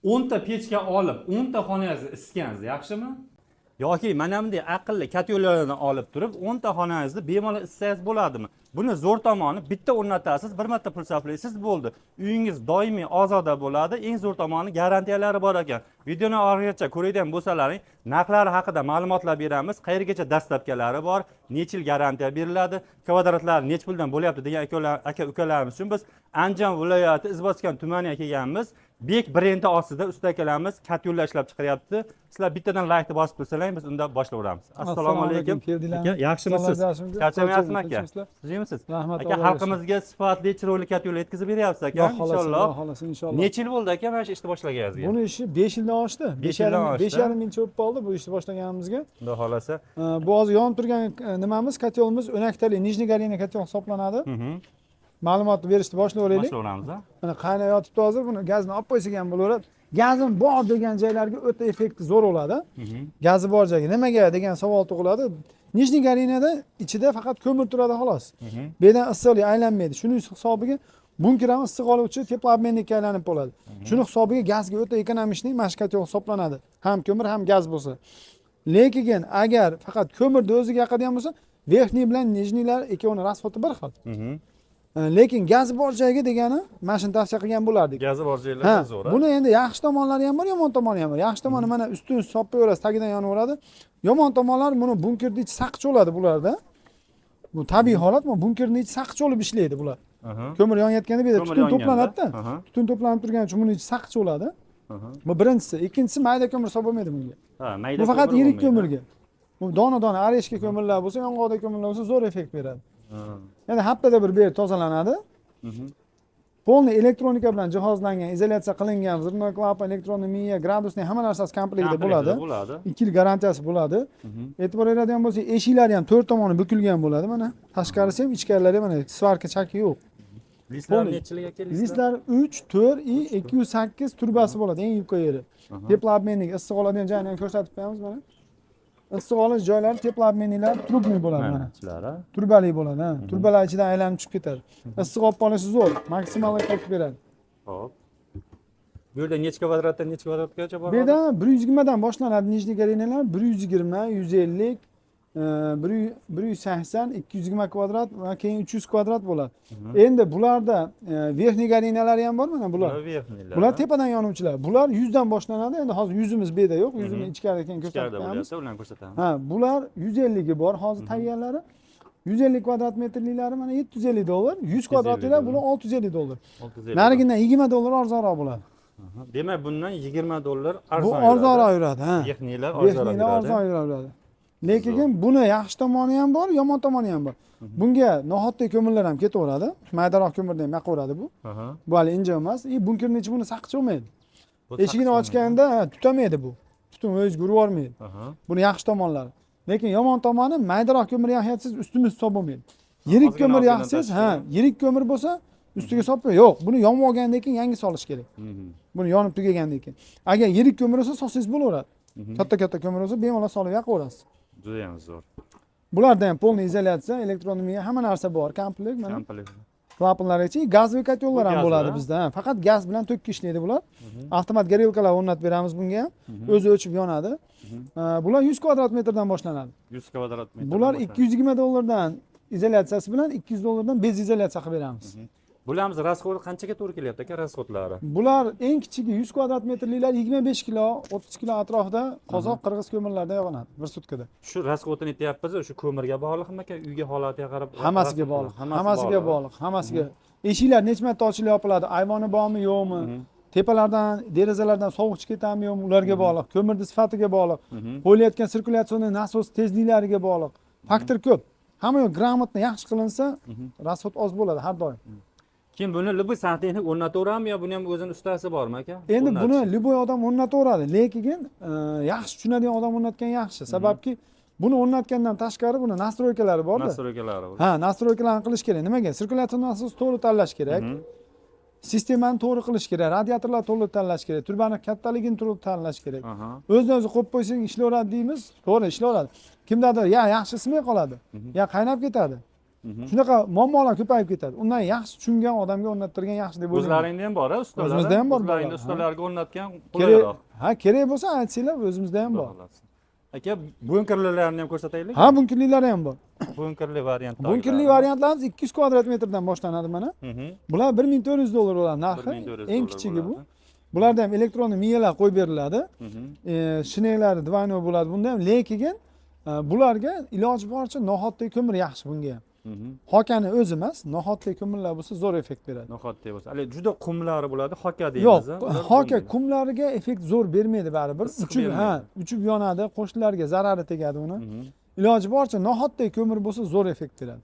10 ta pechka olib 10 ta xonangizni isitgansiz, yaxshimi? Yoki mana bunday aqlli katyollardan olib turib 10 ta xonangizni bemalol isitsangiz bo'ladimi? Buni zo'r tomoni bitta o'rnatasiz, bir marta pul sarflaysiz bo'ldi. Uyingiz doimiy ozoda bo'ladi. Eng zo'r tomoni garantiyalari bor ekan. Videoni oxirigacha ko'radigan bo'lsalaring, narxlari haqida ma'lumotlar beramiz. Qayergacha dastlabkalari bor, necha yil garantiya beriladi, kvadratlari necha puldan bo'lyapti degan aka-ukalarimiz uchun biz Andijon viloyati Izboskan tumaniga kelganmiz. Bek brendi ostida ustakalarimiz katyollar ishlab chiqaryapti. Sizlar bittadan laykni bosib tursangiz, biz unda boshlaveramiz. Assalomu alaykum. Aka, yaxshimisiz? Charchamayapsizmi aka? Sizmisiz? Aka, xalqimizga sifatli chiroyli katyollar yetkazib beryapsiz aka, inshaalloh. Necha yil bo'ldi aka mana shu ishni boshlaganingizga? Buni ishi 5 yildan oshdi. 5,5 yil o'tib qoldi bu ishni boshlaganimizga. Xudo xolasa. Bu hozir yonib turgan nimamiz katyolimiz o'naktali Nijniy Garina katyol hisoblanadi. Ma'lumotni berishni boshlayveraylik. Boshlayveramiz. Mana qaynayotibdi hozir, buni gazni olib qo'ysak ham bo'laveradi. Gazim bor degan joylarga o'ta effekti zo'r bo'ladi. Gazi bor joyga nimaga degan savol tug'iladi. Nijniy Garinada ichida faqat ko'mir turadi xolos. Bu yerdan issiqlik aylanmaydi. Shuning hisobiga bunker ham issiq oluvchi teploobmennikka aylanib bo'ladi. Shuning hisobiga gazga o'ta ekonomishniy mashkatyol hisoblanadi. Ham ko'mir ham gaz bo'lsa. Lekin agar faqat ko'mirni o'ziga yoqadigan bo'lsa, verxniy bilan nijniylar ikkovining rasxoti bir xil. Lekin gaz bor joyga degani mana shuni tavsiya qilgan bo'lardik. Gazi bor joylarda zo'r. Buni endi yaxshi tomonlari ham bor, yomon tomoni ham bor. Yaxshi tomoni mana ustini soppaverasiz, tagidan yonaveradi. Yomon tomonlari buni bunkerni ichi saqich bo'ladi bularda. Bu tabiiy holat, bu bunkerni ichi saqich bo'lib ishlaydi bular. Ko'mir yonayotganda bu yerda tutun to'planadi-da. Tutun to'planib turgani uchun buni ichi saqich bo'ladi. Bu birinchisi. Ikkinchisi mayda ko'mir hisoblanmaydi bunga. Mayda. Bu faqat yirik ko'mirga. Bu dona-dona areshka ko'mirlar bo'lsa, yong'oqdagi ko'mirlar bo'lsa zo'r effekt beradi. Endi haftada bir ber tozalanadi. Polniy elektronika bilan jihozlangan, izolyatsiya qilingan, zirno klapan, elektronniy miya, gradusning hamma narsasi komplektda bo'ladi. 2 yil garantiyasi bo'ladi. E'tibor beradigan bo'lsak, eshiklari ham 4 tomoni bukilgan bo'ladi mana. Tashqarisi ham, ichkarilari ham mana svarka chaki yo'q. Listlar nechilik aka? Listlar 3, 4 i 208 turbasi bo'ladi, eng yuqori yeri. Teploobmennik issiq oladigan joyini ham ko'rsatib qo'yamiz mana. Issiq olish joylari teploobmenniklar trubli bo'ladi mana. Turbali bo'ladi, ha. Turbalar ichidan aylanib chiqib ketadi. Issiq olib qolishi zo'r, maksimal effekt beradi. Xo'p. Bu yerda necha kvadratdan necha kvadratgacha bor? Bu yerda 120 dan boshlanadi Nijniy Garinalar, 120, 150, 180, 220 kvadrat va keyin 300 kvadrat bo'ladi. Endi bularda verxniy garinalar ham bor mana bular. Bular tepadan yonuvchilar. Bular 100 dan boshlanadi. Endi hozir 100imiz bu yerda yo'q. 100ni ichkarida keyin ko'rsatib qo'yamiz. Ularni ko'rsatamiz. Ha, bular 150 ga bor hozir tayyorlari. 150 kvadrat metrliklari mana 750 dollar, 100 kvadratliklar bular 650 dollar. Narigidan 20 dollar arzonroq bo'ladi. Demak, bundan 20 dollar arzon. Bu arzonroq yuradi, ha. Verxniylar arzon yuradi. Lekin buni yaxshi tomoni ham bor, yomon tomoni ham bor. Bunga nohotli ko'mirlar ham ketaveradi. Maydaroq ko'mirdan ham yoqaveradi bu. Bu hali inja emas. Bunkerning ichi buni saqich olmaydi. Eshigini ochganda tutamaydi bu. Tutun o'ziga urib olmaydi. Buni yaxshi tomonlari. Lekin yomon tomoni maydaroq ko'mir yoqyapsiz, ustimiz hisoblanmaydi. Yirik ko'mir yoqsiz, yirik ko'mir bo'lsa ustiga solib yo'q. Buni yonib olgandan keyin yangi solish kerak. Buni yonib tugagandan keyin. Agar yirik ko'mir bo'lsa solsangiz bo'laveradi. Katta ko'mir bo'lsa bemalol solib yoqaverasiz. Juda ham zo'r. Bularda ham polniy izolyatsiya, elektronniy miya, hamma narsa bor, komplekt mana. Klapanlargacha gazli katyollar ham bo'ladi bizda. Faqat gaz bilan tokka ishlaydi bular. Avtomat горелkalar o'rnatib beramiz bunga ham. O'zi o'chib yonadi. Bular 100 kvadrat metrdan boshlanadi. 100 kvadrat metr. Bular 220 dollardan izolyatsiyasi bilan 200 dollardan bez izolyatsiya qilib beramiz. Bularimiz rasxodi qanchaga to'g'ri kelyapti aka rasxodlari? Bular eng kichigi 100 kvadrat metrliklar 25 kilo, 30 kilo atrofida qozoq, qirg'iz ko'mirlarda yog'iladi bir sutkada. Shu rasxodini aytyapmiz, shu ko'mirga bog'liqmi aka? Uyga holatiga qarab hammasiga bog'liq. Hammasiga bog'liq, hammasiga. Eshiklar necha marta ochilib yopiladi, ayvoni bormi, yo'qmi? Tepalardan, derazalardan sovuq chiqib ketadimi, yo'qmi? Ularga bog'liq. Ko'mirning sifatiga bog'liq. Qo'yilayotgan sirkulyatsionni nasos tezliklariga bog'liq. Faktor ko'p. Hamma yo'q gрамотно yaxshi qilinsa, rasxod oz bo'ladi har doim. Keyin buni любой santexnik o'rnataveradimi yo buni ham o'zining ustasi bormi aka? Endi buni любой odam o'rnataveradi, lekin yaxshi tushunadigan odam o'rnatgan yaxshi. Sababki buni o'rnatgandan tashqari buni nastroykalari bor-da. Nastroykalari bor. Ha, nastroykalarni qilish kerak. Nimaga? Sirkulyatsiya nasosi to'g'ri tanlash kerak. Sistemani to'g'ri qilish kerak, radiatorlarni to'g'ri tanlash kerak, turbani kattaligini to'g'ri tanlash kerak. O'zini-o'zi qo'yib qo'ysang ishlayveradi deymiz, to'g'ri ishlayveradi. Kimdadir yaxshi ismay qoladi, qaynab ketadi. Shunaqa muammolar ko'payib ketadi. Undan yaxshi tushungan odamga o'rnattirgan yaxshi deb o'ylayman. O'zlaringda ham bor ustalar. O'zimizda ham bor O'zlaringda bolalar, ustalarga o'rnatgan Kerak, qulayroq. kerak bo'lsa aytsanglar, o'zimizda ham bor. Aka, bunkerlarni ham ko'rsataylik. Ha, bunkerliklari ham bor. Bunkerli variantlar. Bunkerli variantlarimiz 200 kvadrat metrdan boshlanadi mana. Bular 1400 dollar bo'ladi narxi. Eng kichigi bu. Bularda ham elektron miyalar qo'yib beriladi. Shineklari двойной bo'ladi. Bunda ham lekin bularga iloji boricha nohotli ko'mir yaxshi bunga ham. Hokani o'zi emas, nohotli ko'mirlar bo'lsa zo'r effekt beradi. Nohotli bo'lsa. Hali juda qumlari bo'ladi, hoka deymiz. Yo'q, hoka qumlariga effekt zo'r bermaydi baribir. Uchib yonadi, qo'shnilarga zarari tegadi uni. Iloji boricha nohotli ko'mir bo'lsa zo'r effekt beradi.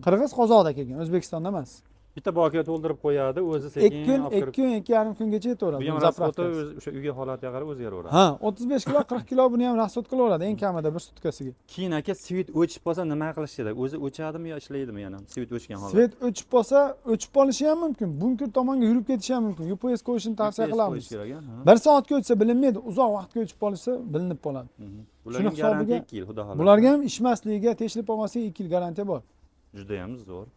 Qirg'iz Qozog'da kelgan, O'zbekistonda emas. Bitta bakiga to'ldirib qo'yadi, o'zi sekin 2 kun, 2,5 kungacha yetaveradi. Bu ham rasxoti o'sha uyga holatiga qarab o'zgaraveradi. Ha, 35 kilo, 40 kilo buni ham rasxot qilaveradi eng kamida bir sutkasiga. Keyin aka svit o'chib qolsa nima qilish kerak? O'zi o'chadimi yo ishlaydimi yana? Svit o'chgan holda. Svit o'chib qolsa, o'chib qolishi ham mumkin. Bunker tomonga yurib ketishi ham mumkin. UPS qo'yishni tavsiya qilamiz. 1 soatga o'tsa bilinmaydi, uzoq vaqtga o'chib qolsa bilinib qoladi. Bularga garantiya 2 yil, xudo xolasa. Bularga ham ishmasligiga, tekshirib olmasligiga 2 yil garantiya bor. Juda ham zo'r.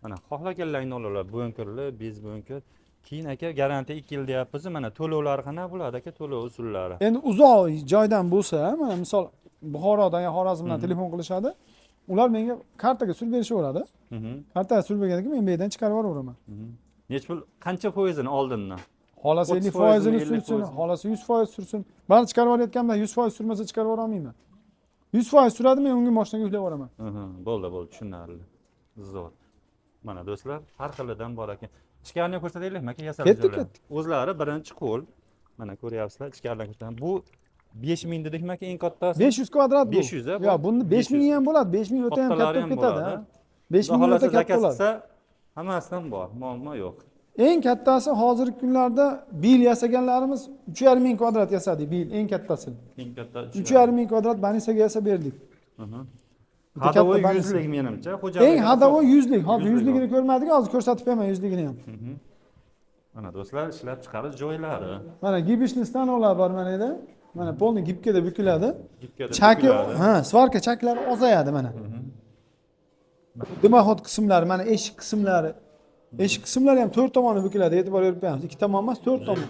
Mana xohlaganlaringni olalar, bunkerli, bez bunker. Keyin aka garantiya 2 yil deyapmiz. Mana to'lovlari qanaqa bo'ladi aka, to'lov usullari? Endi uzoq joydan bo'lsa, mana misol Buxorodan yo Xorazmdan telefon qilishadi. Ular menga kartaga surib berishaveradi. Kartaga surib bergandan keyin men bu yerdan chiqarib yuboraman. Nech pul, qancha foizini oldindan? Xolasi 50%ni sursin, xolasi 100% sursin. Men chiqarib yuborayotganimda 100% surmasa chiqarib yubora olmayman. 100% suradi, men unga mashinaga yuklab yuboraman. Bo'ldi, tushunarli. Zo'r. Mana do'stlar, har xilidan bor ekan. Ichkarini ko'rsataylikmi aka, yasalib joylar. O'zlari birinchi qo'l. Mana ko'ryapsizlar, ichkaridan ko'rsataman. Bu 5000 dedikmi aka, eng kattasi? 500 kvadrat bu. 500 a? Yo'q, bunda 5000 ham bo'ladi. 5000 o'ta ham katta ketadi. 5000 o'ta katta bo'ladi. Hammasidan bor, muammo yo'q. Eng kattasi hozirgi kunlarda bil yasaganlarimiz 3,5 kvadrat yasadik, bil eng kattasini. Eng katta 3,5 kvadrat banisaga yasab berdik. Hadovoy 100lik menimcha, xo'jalik. Eng hadovoy 100lik. Hozir 100ligini ko'rmadik, hozir ko'rsatib beraman 100ligini ham. Mana do'stlar, ishlab chiqarish joylari. Mana gibishli stanovlar bor mana yerda. Mana polni gibkada bukiladi. Gibkada Chaki, svarka chaklari ozayadi mana. Dimoxod qismlari, mana eshik qismlari. Eshik qismlari ham 4 tomoni bukiladi, e'tibor berib qo'yamiz. 2 tomon emas, 4 tomon.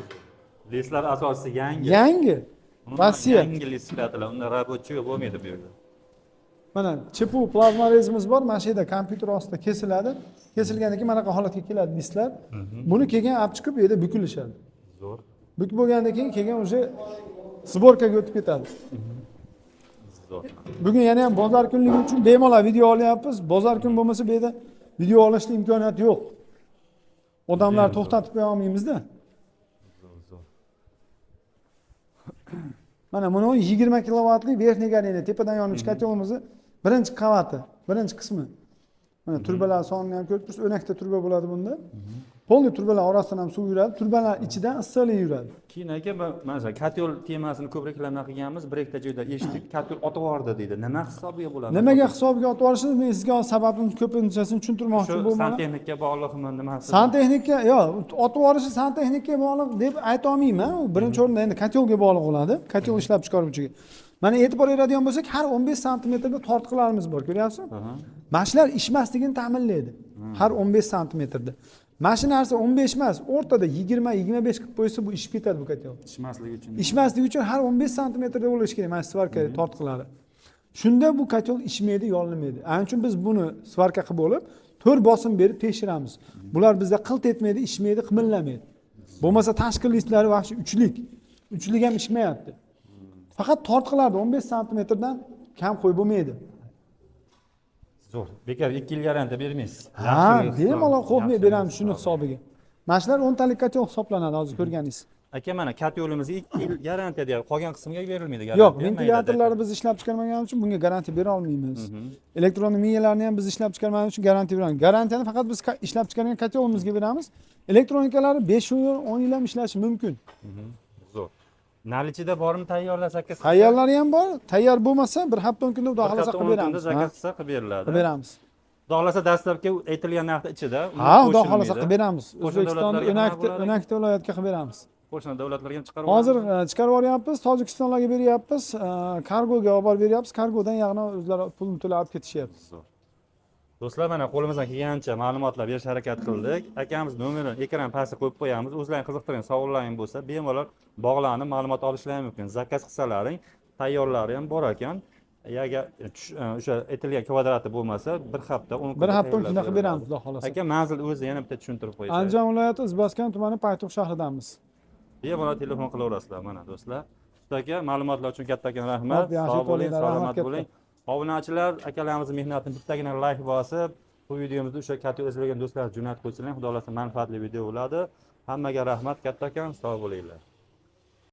Leslar asosi yangi. Yangi. Rossiya. Yangi les ishlatilar. Unda rabotchi bo'lmaydi bu yerda. Mana chipu plazma rezimiz bor. Mana shu yerda kompyuter ostida kesiladi. Kesilgandan keyin mana bu holatga keladi listlar. Buni kelgan olib chiqib bu yerda bukilishadi. Zo'r. Bukib bo'lgandan keyin kelgan o'sha sborkaga o'tib ketadi. Zo'r. Bugun yana ham bozor kunligi uchun bemalol video olyapmiz. Bozor kun bo'lmasa bu yerda video olishning imkoniyati yo'q. Odamlar to'xtatib qo'ya olmaymiz-da. Zo'r. Mana buni 20 kilovatlik verniy garniyni tepadan yonuvchi kotelimizni birinchi qavati, birinchi qismi. Mana turbalar sonini ham ko'rib tursiz, o'nakta turba bo'ladi bunda. Polni turbalar orasidan ham suv yuradi, turbalar ichidan issiqlik yuradi. Keyin aka, masalan, kotel temasini ko'p reklama qilganmiz, bir ikkita joyda eshitdik, kotel otib yubordi deydi. Nima hisobiga bo'ladi? Nimaga hisobiga otib yuborishini men sizga sababini ko'pinchasini tushuntirmoqchi bo'ldim. Santexnikka bog'liqmi, nimasi? Santexnika, yo'q, otib yuborishi santexnikka bog'liq deb ayta olmayman. U birinchi o'rinda endi kotelga bog'liq bo'ladi, kotel ishlab chiqaruvchiga. Mana e'tibor beradigan bo'lsak, har 15 santimetrda tortqilarimiz bor, ko'ryapsizmi? Mashinalar ishmasligini ta'minlaydi. Har 15 santimetrda. Mashina narsa 15 emas, o'rtada 20-25 qilib qo'ysa bu ishib ketadi bu kotel. Ishmasligi uchun. Ishmasligi uchun har 15 santimetrda bo'lishi kerak mana svarka tortqilari. Shunda bu kotel ishmaydi, yo'llamaydi. Ana uchun biz buni svarka qilib bo'lib, 4 bosim berib tekshiramiz. Bular bizda qilt etmaydi, ishmaydi, qimirlamaydi. Bo'lmasa tashqi listlari vaqti 3lik. 3lik ham ishmayapti. Faqat tortqilarda 15 santimetrdan kam qo'yib bo'lmaydi. Zo'r. Bekor 2 yil garantiya bermaysiz. Ha, bemalol qo'yib beramiz shuni hisobiga. Mashlar 10 talik kotel hisoblanadi, hozir ko'rganingiz. Aka, mana kotelimizga 2 yil garantiya deyapti. Qolgan qismiga berilmaydi garantiya. Yo'q, ventilyatorlarni biz ishlab chiqarmaganimiz uchun bunga garantiya bera olmaymiz. Elektron miyalarni ham biz ishlab chiqarmaganimiz uchun garantiya beramiz. Garantiyani faqat biz ishlab chiqargan kotelimizga beramiz. Elektronikalari 5 yil, 10 yil ham ishlashi mumkin. Zo'r. Nalichida bormi tayyorlasak aka? Tayyorlari ham bor. Tayyor bo'lmasa bir hafta 10 kunda xudo xolasa qilib beramiz. Zakaz qilsa qilib beriladi. Qilib beramiz. Xudo xolasa dastlabki aytilgan narx ichida. Ha, xudo xolasa qilib beramiz. O'zbekistonda O'nakta viloyatga qilib beramiz. Qo'shni davlatlarga ham chiqarib hozir chiqarib yuboryapmiz, Tojikistonlarga beryapmiz, kargoga olib borib beryapmiz. Kargodan yag'ni o'zlari pulni to'lab ketishyapti. Do'stlar, mana qo'limizdan kelgancha ma'lumotlar berishga harakat qildik. Akamiz nomerini ekran pastga qo'yib qo'yamiz. O'zlaring qiziqtirgan savollaring bo'lsa, bemalol bog'lanib ma'lumot olishlari mumkin. Zakaz qilsalaring, tayyorlari ham bor ekan. Agar o'sha aytilgan kvadrati bo'lmasa, bir hafta 10 kun. Bir hafta shunday qilib beramiz, xudo xohlasa. Aka, manzil o'zi yana bitta tushuntirib qo'ying. Andijon viloyati Izboskan tumani Paytux shahridamiz. Bemalol telefon qilaverasizlar mana do'stlar. Usta aka, ma'lumotlar uchun kattakon rahmat. Yaxshi Sog' bo'ling, bo'linglar, salomat rahmat bo'ling. Obunachilar, akalarimizning mehnatini bittagina like bosib, bu videomizni o'sha katta o'zlagan do'stlar jo'natib qo'ysalar, xudo xolasa manfaatli video bo'ladi. Hammaga rahmat kattakon, sog' bo'linglar.